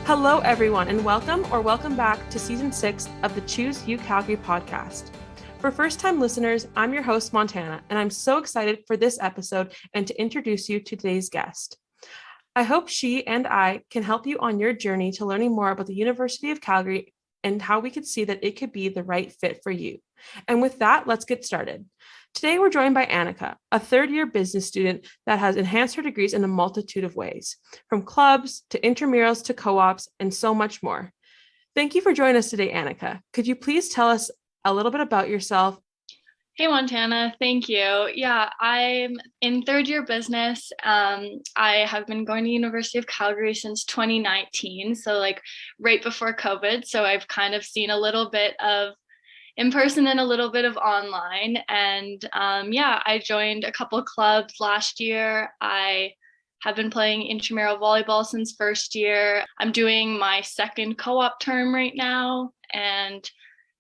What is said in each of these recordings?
Hello, everyone, and welcome back to Season 6 of the Choose UCalgary Podcast. For first-time listeners, I'm your host, Montana, and I'm so excited for this episode and to introduce you to today's guest. I hope she and I can help you on your journey to learning more about the University of Calgary and how we could see that it could be the right fit for you. And with that, let's get started. Today, we're joined by Annika, a third-year business student that has enhanced her degrees in a multitude of ways, from clubs to intramurals to co-ops and so much more. Thank you for joining us today, Annika. Could you please tell us a little bit about yourself? Hey, Montana. Thank you. Yeah, I'm in third-year business. I have been going to University of Calgary since 2019, so right before COVID. So I've kind of seen a little bit of in person and a little bit of online. And I joined a couple of clubs last year. I have been playing intramural volleyball since first year. I'm doing my second co-op term right now. And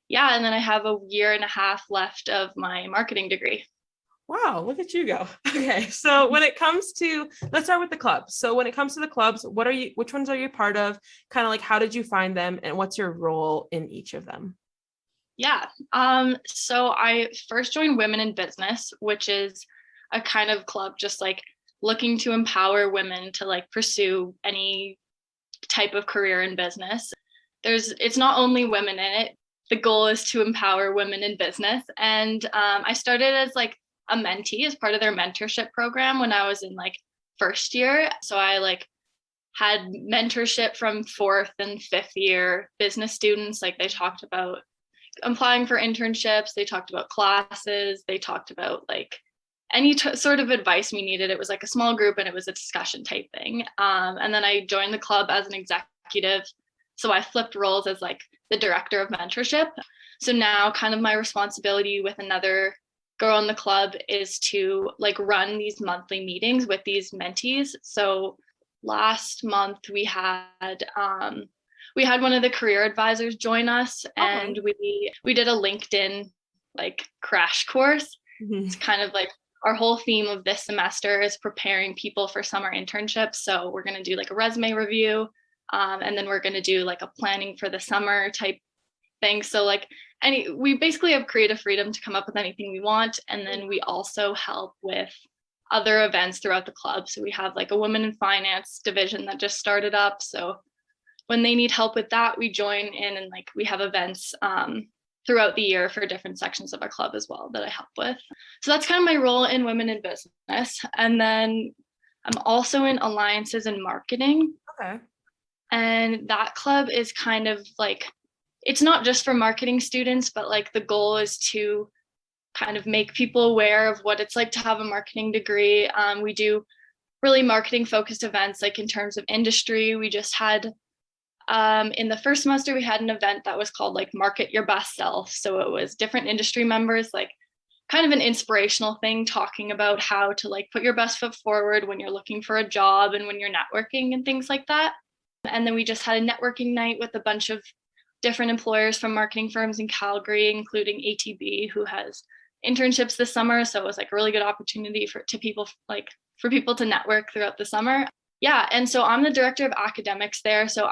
then I have a year and a half left of my marketing degree. Wow, look at you go. Okay, so when it comes to, let's start with the clubs. So when it comes to the clubs, which ones are you part of? Kind of like, how did you find them and what's your role in each of them? Yeah. So I first joined Women in Business, which is a kind of club just looking to empower women to pursue any type of career in business. It's not only women in it. The goal is to empower women in business. And I started as a mentee as part of their mentorship program when I was in first year. So I had mentorship from fourth and fifth year business students. They talked about applying for internships, they talked about classes, they talked about any sort of advice we needed. It was a small group and it was a discussion type thing. And then I joined the club as an executive. So I flipped roles as the director of mentorship. So now kind of my responsibility with another girl in the club is to run these monthly meetings with these mentees. So last month we had one of the career advisors join us, and we did a LinkedIn crash course. Mm-hmm. It's kind of our whole theme of this semester is preparing people for summer internships. So we're going to do a resume review, and then we're going to do a planning for the summer type thing. So we basically have creative freedom to come up with anything we want. And then we also help with other events throughout the club. So we have a women in finance division that just started up. So when they need help with that, we join in, and we have events throughout the year for different sections of our club as well that I help with. So that's kind of my role in Women in Business. And then I'm also in Alliances and Marketing. Okay. And that club is kind of it's not just for marketing students, but the goal is to kind of make people aware of what it's like to have a marketing degree. We do really marketing focused events in terms of industry. We just had in the first semester, we had an event that was called Market Your Best Self. So it was different industry members, kind of an inspirational thing, talking about how to put your best foot forward when you're looking for a job and when you're networking and things like that. And then we just had a networking night with a bunch of different employers from marketing firms in Calgary, including ATB, who has internships this summer. So it was a really good opportunity for people to network throughout the summer. Yeah. And so I'm the director of academics there. So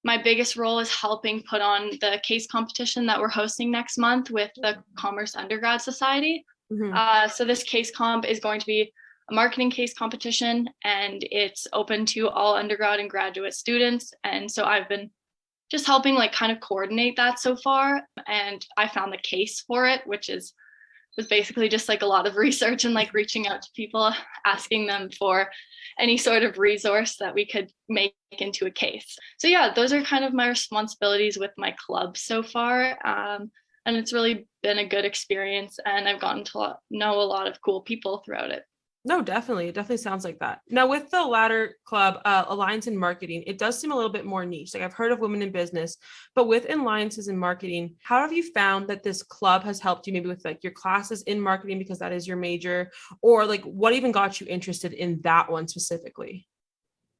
my biggest role is helping put on the case competition that we're hosting next month with the Commerce Undergrad Society. Mm-hmm. So this case comp is going to be a marketing case competition, and it's open to all undergrad and graduate students. And so I've been just helping kind of coordinate that so far. And I found the case for it, which was basically just a lot of research and reaching out to people, asking them for any sort of resource that we could make into a case. So yeah, those are kind of my responsibilities with my club so far. And it's really been a good experience, and I've gotten to know a lot of cool people throughout it. No, definitely. It definitely sounds like that. Now, with the latter club, Alliance in Marketing, it does seem a little bit more niche. I've heard of Women in Business, but with Alliances in Marketing, how have you found that this club has helped you maybe with your classes in marketing, because that is your major, or what even got you interested in that one specifically?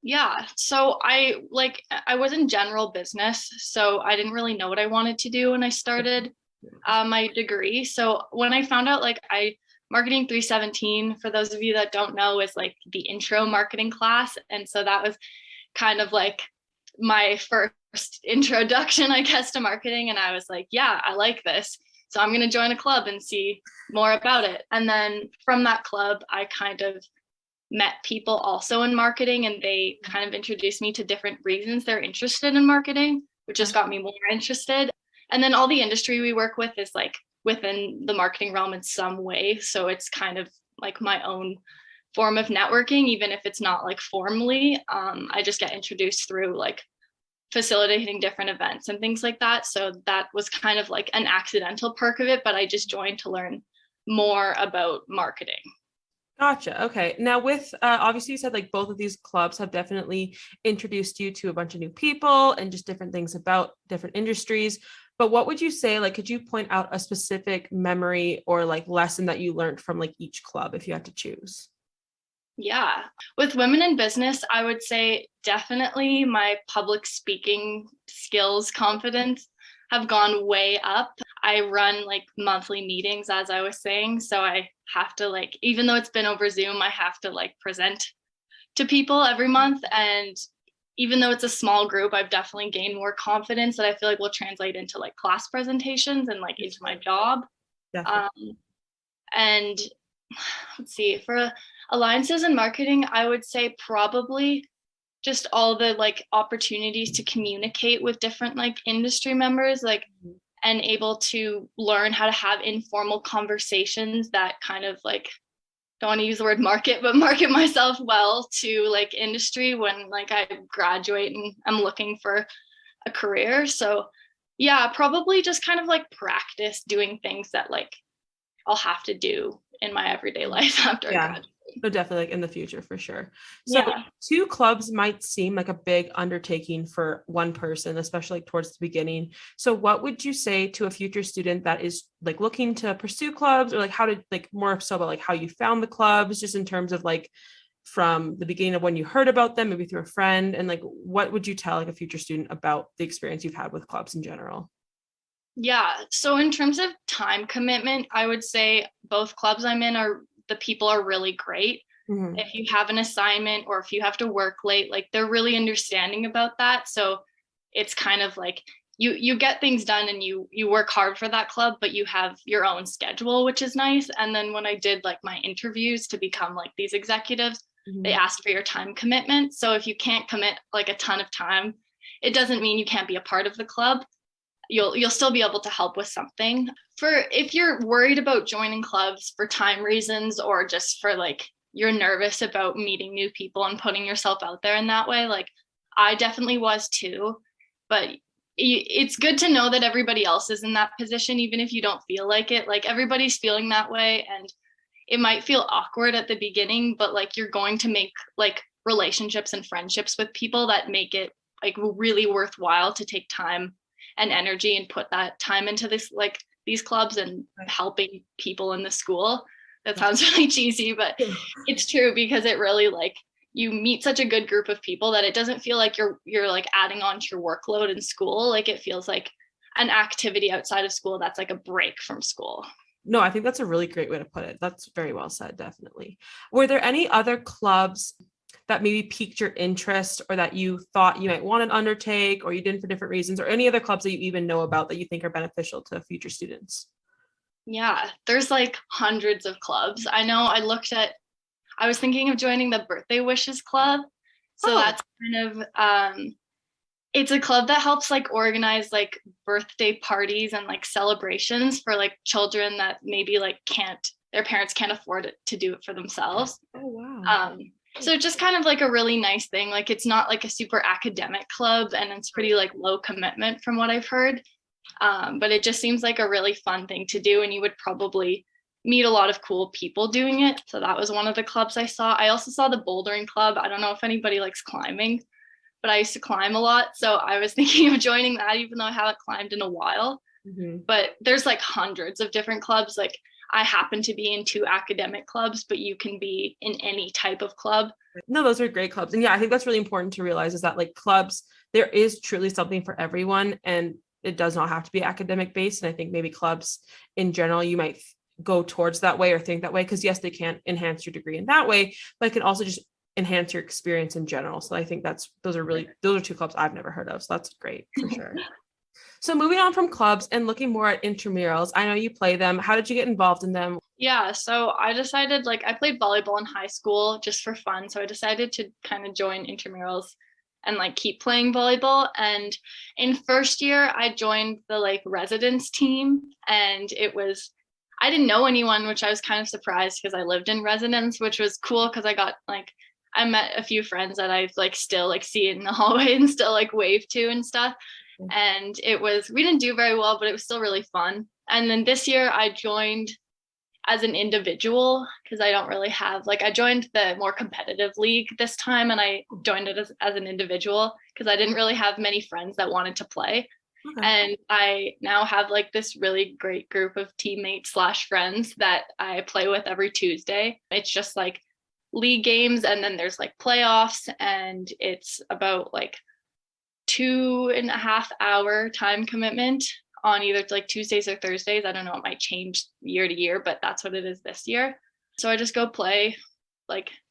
Yeah. So I was in general business, so I didn't really know what I wanted to do when I started my degree. So when I found out Marketing 317, for those of you that don't know, is the intro marketing class. And so that was kind of my first introduction, I guess, to marketing. And I was like, yeah, I like this. So I'm going to join a club and see more about it. And then from that club, I kind of met people also in marketing, and they kind of introduced me to different reasons they're interested in marketing, which just got me more interested. And then all the industry we work with is like within the marketing realm in some way. So it's kind of like my own form of networking, even if it's not like formally. I just get introduced through like facilitating different events and things like that. So that was kind of like an accidental perk of it, but I just joined to learn more about marketing. Gotcha. Okay. Now with, obviously you said like both of these clubs have definitely introduced you to a bunch of new people and just different things about different industries. But what would you say, like, could you point out a specific memory or like lesson that you learned from like each club if you had to choose? Yeah. With women in business, I would say definitely my public speaking skills, confidence have gone way up. I run like monthly meetings, as I was saying. So I have to like, even though it's been over Zoom, I have to like present to people every month. And even though it's a small group, I've definitely gained more confidence that I feel like will translate into like class presentations and like into my job. And let's see, for alliances and marketing, I would say probably just all the like opportunities to communicate with different like industry members, like, and able to learn how to have informal conversations that kind of like, don't want to use the word market, but market myself well to like industry when like I graduate and I'm looking for a career. So yeah, probably just kind of like practice doing things that like I'll have to do in my everyday life after I graduate. So definitely like in the future for sure. So two clubs might seem like a big undertaking for one person, especially like towards the beginning. So what would you say to a future student that is like looking to pursue clubs, or like how to like more so about like how you found the clubs, just in terms of like from the beginning of when you heard about them, maybe through a friend, and like what would you tell like a future student about the experience you've had with clubs in general? Yeah. So in terms of time commitment, I would say both clubs I'm in the people are really great. Mm-hmm. If you have an assignment or if you have to work late, like they're really understanding about that. So it's kind of like you get things done and you work hard for that club, but you have your own schedule, which is nice. And then when I did like my interviews to become like these executives, mm-hmm. they asked for your time commitment. So if you can't commit like a ton of time, it doesn't mean you can't be a part of the club. You'll still be able to help with something. For if you're worried about joining clubs for time reasons, or just for like you're nervous about meeting new people and putting yourself out there in that way, like I definitely was too. But it's good to know that everybody else is in that position, even if you don't feel like it. Like everybody's feeling that way, and it might feel awkward at the beginning, but like you're going to make like relationships and friendships with people that make it like really worthwhile to take time and energy and put that time into this, like these clubs and helping people in the school. That sounds really cheesy, but it's true, because it really like you meet such a good group of people that it doesn't feel like you're like adding on to your workload in school. Like it feels like an activity outside of school that's like a break from school. No, I think that's a really great way to put it. That's very well said, definitely. Were there any other clubs that maybe piqued your interest, or that you thought you might want to undertake, or you didn't for different reasons, or any other clubs that you even know about that you think are beneficial to future students? Yeah, there's like hundreds of clubs. I know I was thinking of joining the Birthday Wishes Club. So that's kind of, it's a club that helps like organize like birthday parties and like celebrations for like children that maybe like their parents can't afford it to do it for themselves. Oh, wow. So just kind of like a really nice thing. Like it's not like a super academic club, and it's pretty like low commitment from what I've heard. But it just seems like a really fun thing to do, and you would probably meet a lot of cool people doing it. So that was one of the clubs I saw. I also saw the bouldering club. I don't know if anybody likes climbing, but I used to climb a lot. So I was thinking of joining that, even though I haven't climbed in a while. Mm-hmm. But there's like hundreds of different clubs. Like I happen to be in 2 academic clubs, but you can be in any type of club. No, those are great clubs. And yeah, I think that's really important to realize, is that like clubs, there is truly something for everyone, and it does not have to be academic based. And I think maybe clubs in general, you might go towards that way or think that way, because yes, they can enhance your degree in that way, but it can also just enhance your experience in general. So I think those are two clubs I've never heard of. So that's great for sure. So moving on from clubs and looking more at intramurals, I know you play them. How did you get involved in them? Yeah, so I decided, I played volleyball in high school just for fun. So I decided to kind of join intramurals and keep playing volleyball. And in first year, I joined the residence team, and I didn't know anyone, which I was kind of surprised because I lived in residence, which was cool because I met a few friends that I've still see in the hallway and still wave to and stuff. And we didn't do very well, but it was still really fun. And then this year I joined as an individual because I don't really have, I joined the more competitive league this time, and I joined it as an individual because I didn't really have many friends that wanted to play. Okay. And I now have this really great group of teammates / friends that I play with every Tuesday. It's just league games, and then there's playoffs, and it's about 2.5 hour time commitment on either Tuesdays or Thursdays. I don't know, it might change year to year, but that's what it is this year. So I just go play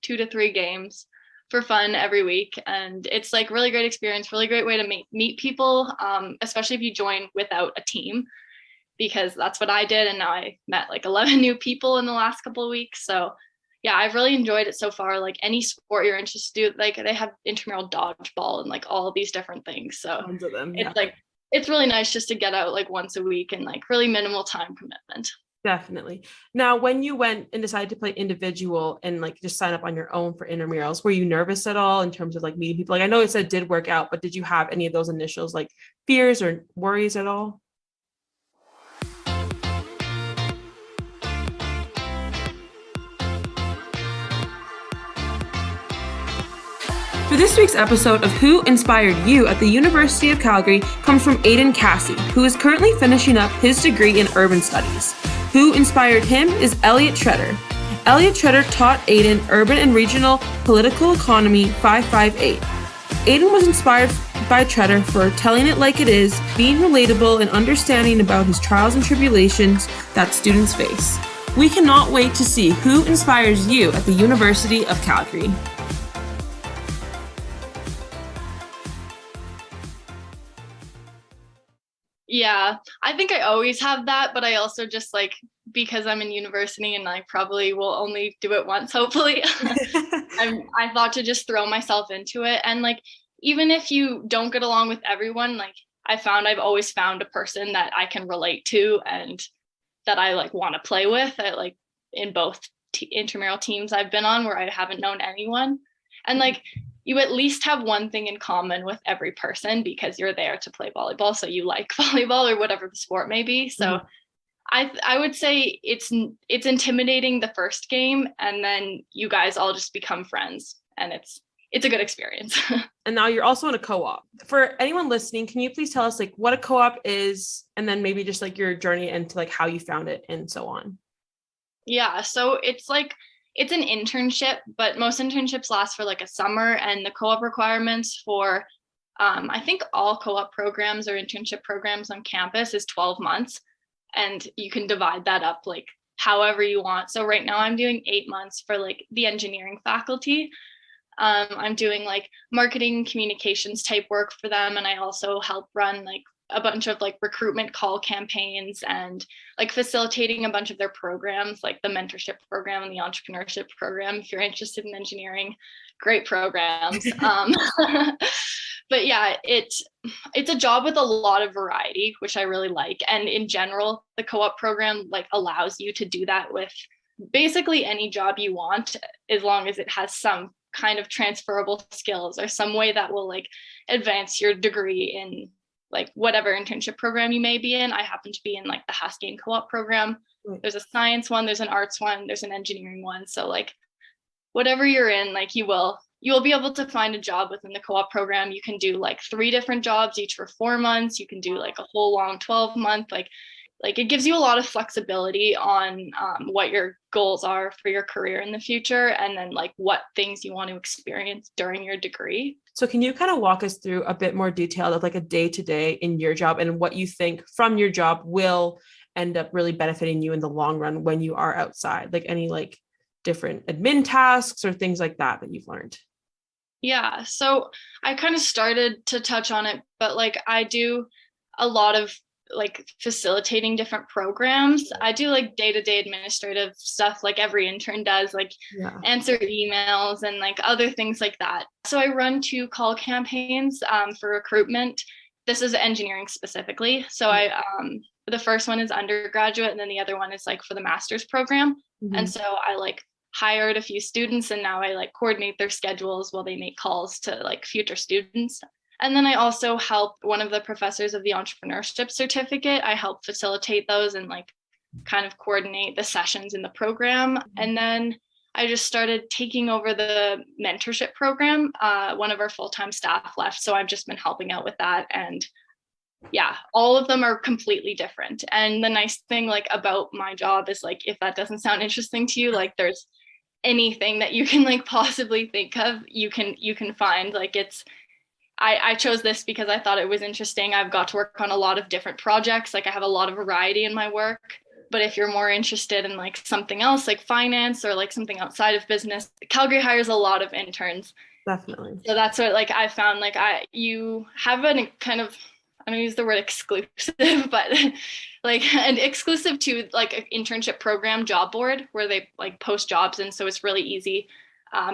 2 to 3 games for fun every week, and it's really great experience, really great way to meet people, especially if you join without a team, because that's what I did, and now I met 11 new people in the last couple of weeks. So yeah, I've really enjoyed it so far. Any sport you're interested in, they have intramural dodgeball and all these different things. So tons of them, yeah. It's really nice just to get out once a week and really minimal time commitment. Definitely. Now, when you went and decided to play individual and just sign up on your own for intramurals, were you nervous at all in terms of meeting people? I know it said it did work out, but did you have any of those initials fears or worries at all? For this week's episode of Who Inspired You at the University of Calgary comes from Aiden Cassie, who is currently finishing up his degree in urban studies. Who inspired him is Elliot Treader. Elliot Treader taught Aiden Urban and Regional Political Economy 558. Aiden was inspired by Treader for telling it like it is, being relatable, and understanding about his trials and tribulations that students face. We cannot wait to see who inspires you at the University of Calgary. Yeah, I think I always have that, but I also just because I'm in university and I probably will only do it once, hopefully. I thought to just throw myself into it. And even if you don't get along with everyone, I've always found a person that I can relate to and that I want to play with. In both intramural teams I've been on where I haven't known anyone. And you at least have one thing in common with every person because you're there to play volleyball. So you like volleyball or whatever the sport may be. So I would say it's intimidating the first game, and then you guys all just become friends, and it's a good experience. And now you're also in a co-op. For anyone listening, can you please tell us what a co-op is, and then maybe just your journey into how you found it and so on? Yeah, so it's it's an internship, but most internships last for a summer, and the co-op requirements for I think all co-op programs or internship programs on campus is 12 months, and you can divide that up however you want. So right now I'm doing 8 months for the engineering faculty. I'm doing marketing communications type work for them, and I also help run a bunch of recruitment call campaigns and facilitating a bunch of their programs, the mentorship program and the entrepreneurship program. If you're interested in engineering, great programs. But yeah, it's a job with a lot of variety, which I really like. And in general, the co-op program allows you to do that with basically any job you want, as long as it has some kind of transferable skills or some way that will advance your degree in whatever internship program you may be in. I happen to be in the Haskell co-op program. There's a science one, there's an arts one, there's an engineering one. So whatever you're in, you will be able to find a job within the co-op program. You can do 3 different jobs, each for 4 months. You can do a whole long 12-month, it gives you a lot of flexibility on what your goals are for your career in the future, and then what things you want to experience during your degree. So can you kind of walk us through a bit more detail of a day-to-day in your job and what you think from your job will end up really benefiting you in the long run when you are outside? Any different admin tasks or things like that you've learned? Yeah, so I kind of started to touch on it, but like I do a lot of like facilitating different programs. I do like day-to-day administrative stuff like every intern does, like answer emails and like other things like that. So I run 2 call campaigns for recruitment. This is engineering specifically. So the first one is undergraduate and then the other one is like for the master's program. And so I like hired a few students and now I like coordinate their schedules while they make calls to like future students. And then I also help one of the professors of the entrepreneurship certificate. I help facilitate those and like kind of coordinate the sessions in the program. And then I just started taking over the mentorship program. One of our full-time staff left, so I've just been helping out with that. And yeah, all of them are completely different. And the nice thing like about my job is like, if that doesn't sound interesting to you, like there's anything that you can like possibly think of, you can find. Like I chose this because I thought it was interesting. I've got to work on a lot of different projects. Like I have a lot of variety in my work. But if you're more interested in like something else, like finance or like something outside of business, Calgary hires a lot of interns. Definitely. So that's what like I found, like you have a kind of, I don't use the word exclusive, but like an exclusive to like an internship program job board where they like post jobs. And so it's really easy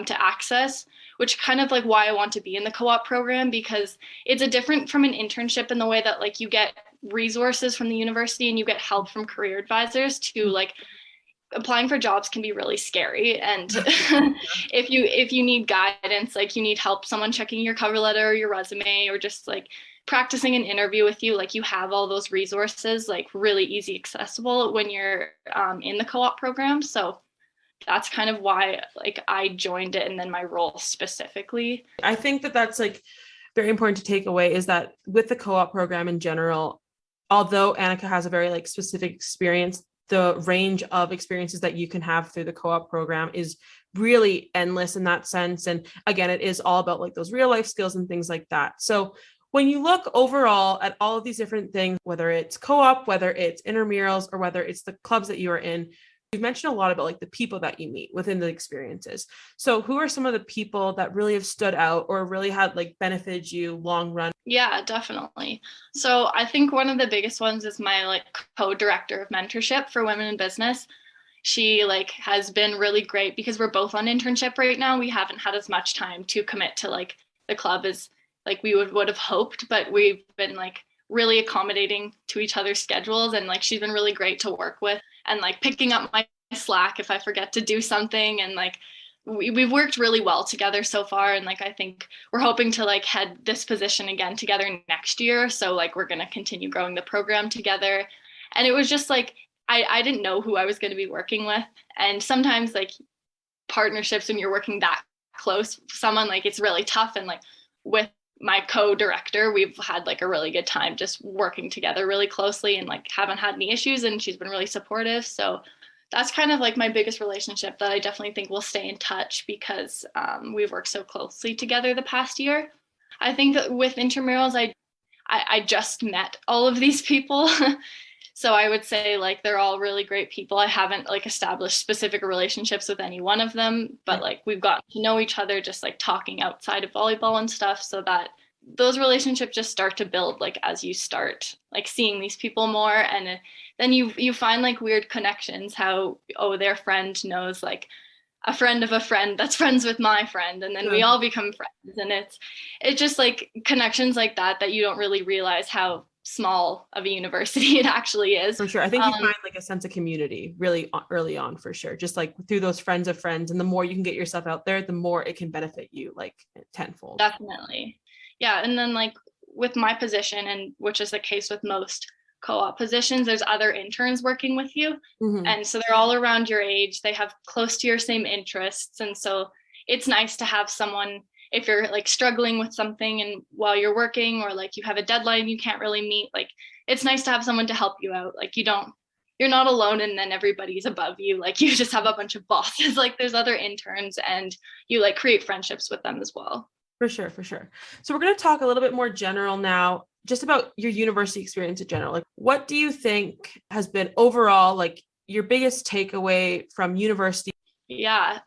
to access, which kind of like why I want to be in the co-op program, because it's a different from an internship in the way that like you get resources from the university and you get help from career advisors. To like applying for jobs can be really scary, and if you need guidance, like you need help, someone checking your cover letter or your resume or just like practicing an interview with you, like you have all those resources like really easy accessible when you're in the co-op program. So that's kind of why like I joined it, and then my role specifically. I think that that's like very important to take away, is that with the co-op program in general, although Annika has a very like specific experience, the range of experiences that you can have through the co-op program is really endless in that sense. And again, it is all about like those real life skills and things like that. So when you look overall at all of these different things, whether it's co-op, whether it's intramurals, or whether it's the clubs that you are in, you've mentioned a lot about like the people that you meet within the experiences. So who are some of the people that really have stood out or really had like benefited you long run? Yeah, definitely. So I think one of the biggest ones is my like co-director of mentorship for women in business. She like has been really great because we're both on internship right now. We haven't had as much time to commit to like the club as like we would have hoped, but we've been like really accommodating to each other's schedules, and like she's been really great to work with, and like picking up my slack if I forget to do something. And like we've worked really well together so far, and like I think we're hoping to like head this position again together next year. So like we're going to continue growing the program together. And it was just like I didn't know who I was going to be working with, and sometimes like partnerships when you're working that close with someone, like it's really tough. And like with my co-director, we've had like a really good time just working together really closely, and like haven't had any issues, and she's been really supportive. So that's kind of like my biggest relationship that I definitely think will stay in touch, because we've worked so closely together the past year. I think that with intramurals, I just met all of these people. So I would say like they're all really great people. I haven't like established specific relationships with any one of them, but like we've gotten to know each other just like talking outside of volleyball and stuff, so that those relationships just start to build like as you start like seeing these people more. And then you find like weird connections, how their friend knows like a friend of a friend that's friends with my friend, and then we all become friends. And it's just like connections like that you don't really realize how small of a university it actually is. For sure. I think you find like a sense of community really early on, for sure. Just like through those friends of friends, and the more you can get yourself out there, the more it can benefit you like tenfold. Definitely. Yeah. And then like with my position, and which is the case with most co-op positions, there's other interns working with you. Mm-hmm. And so they're all around your age. They have close to your same interests. And so it's nice to have someone, if you're like struggling with something and while you're working, or like you have a deadline you can't really meet, like it's nice to have someone to help you out. Like you're not alone, and then everybody's above you. Like you just have a bunch of bosses. Like there's other interns, and you like create friendships with them as well. For sure. So we're going to talk a little bit more general now, just about your university experience in general. Like what do you think has been overall like your biggest takeaway from university? Yeah.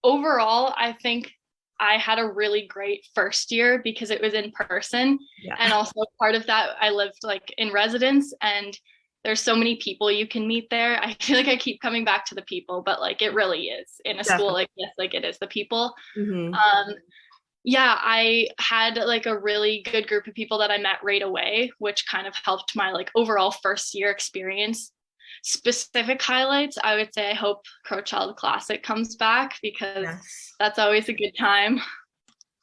Overall, I think I had a really great first year because it was in person. Yeah. And also part of that, I lived like in residence, and there's so many people you can meet there. I feel like I keep coming back to the people, but like it really is in a school like this, like it is the people. Yeah, I had like a really good group of people that I met right away, which kind of helped my like overall first year experience. Specific highlights, I would say I hope Crowchild Classic comes back because that's always a good time.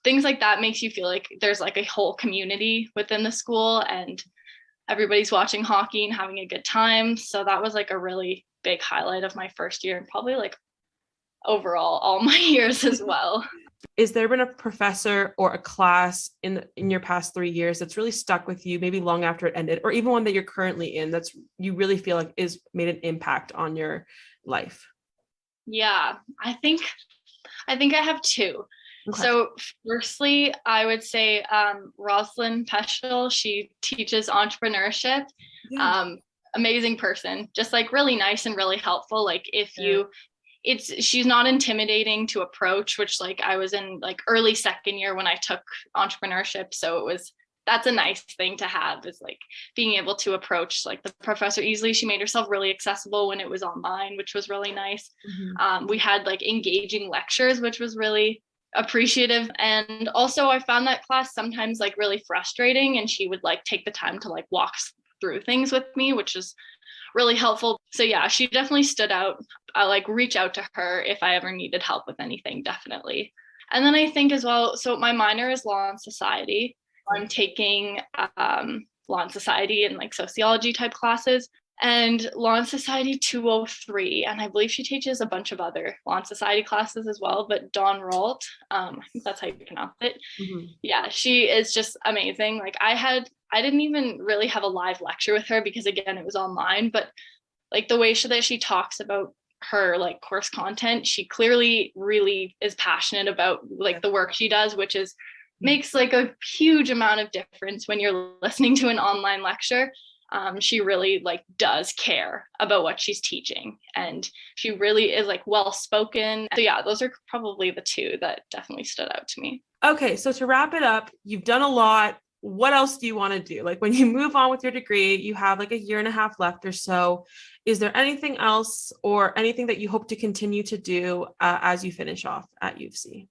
Things like that makes you feel like there's like a whole community within the school and everybody's watching hockey and having a good time. So that was like a really big highlight of my first year and probably like overall all my years as well. Is there been a professor or a class in your past 3 years that's really stuck with you, maybe long after it ended, or even one that you're currently in that's you really feel like is made an impact on your life? Yeah, I think I have two. Okay. So firstly, I would say Rosalind Peschel, she teaches entrepreneurship. Yeah. Amazing person, just like really nice and really helpful. Like if you she's not intimidating to approach, which like I was in like early second year when I took entrepreneurship. So that's a nice thing to have, is like being able to approach like the professor easily. She made herself really accessible when it was online, which was really nice. We had like engaging lectures, which was really appreciative. And also I found that class sometimes like really frustrating, and she would like take the time to like walk through things with me, which is really helpful. So yeah, she definitely stood out. I like reach out to her if I ever needed help with anything, definitely. And then I think as well, so my minor is law and society. I'm taking law and society and like sociology type classes, and law and society 203. And I believe she teaches a bunch of other law and society classes as well, but Dawn Ralt, I think that's how you pronounce it. Yeah, she is just amazing. Like I didn't even really have a live lecture with her because again, it was online, but like the way that she talks about her like course content, she clearly really is passionate about like the work she does, which is makes like a huge amount of difference when you're listening to an online lecture. She really like does care about what she's teaching, and she really is like well spoken. So yeah, those are probably the two that definitely stood out to me. Okay, so to wrap it up, you've done a lot. What else do you want to do? Like when you move on with your degree, you have like a year and a half left or so. Is there anything else or anything that you hope to continue to do as you finish off at U of C?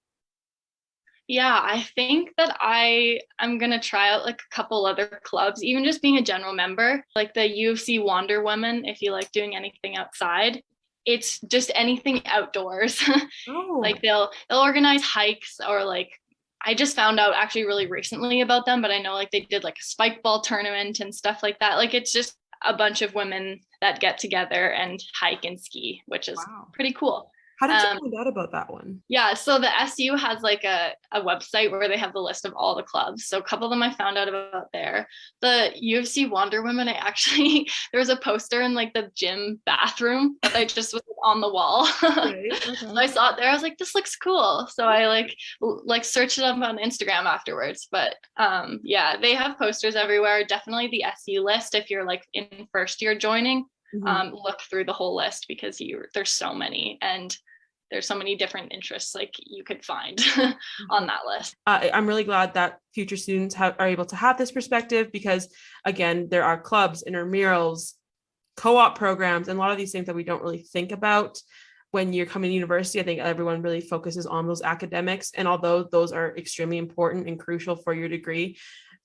Yeah, I think that I'm going to try out like a couple other clubs, even just being a general member, like the U of C Wander Women, if you like doing anything outside. It's just anything outdoors. Like they'll organize hikes, or like I just found out actually really recently about them, but I know like they did like a spike ball tournament and stuff like that. Like it's just a bunch of women that get together and hike and ski, which is pretty cool. How did you find out about that one? Yeah, so the SU has like a website where they have the list of all the clubs. So a couple of them I found out about there. The U of C Wander Women, there was a poster in like the gym bathroom that I just was on the wall. Okay. So I saw it there. I was like, this looks cool. So I like searched it up on Instagram afterwards. But yeah, they have posters everywhere. Definitely the SU list if you're like in first year joining. Look through the whole list because there's so many, and there's so many different interests like you could find on that list. I'm really glad that future students are able to have this perspective, because again, there are clubs, intramurals, co-op programs, and a lot of these things that we don't really think about when you're coming to university. I think everyone really focuses on those academics, and although those are extremely important and crucial for your degree,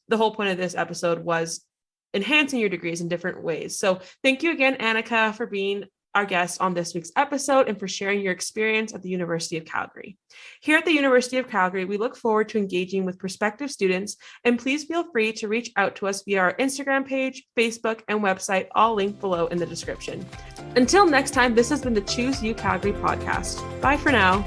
the whole point of this episode was enhancing your degrees in different ways. So thank you again, Annika, for being our guest on this week's episode and for sharing your experience at the University of Calgary. Here at the University of Calgary, we look forward to engaging with prospective students, and please feel free to reach out to us via our Instagram page, Facebook, and website, all linked below in the description. Until next time, this has been the Choose UCalgary podcast. Bye for now.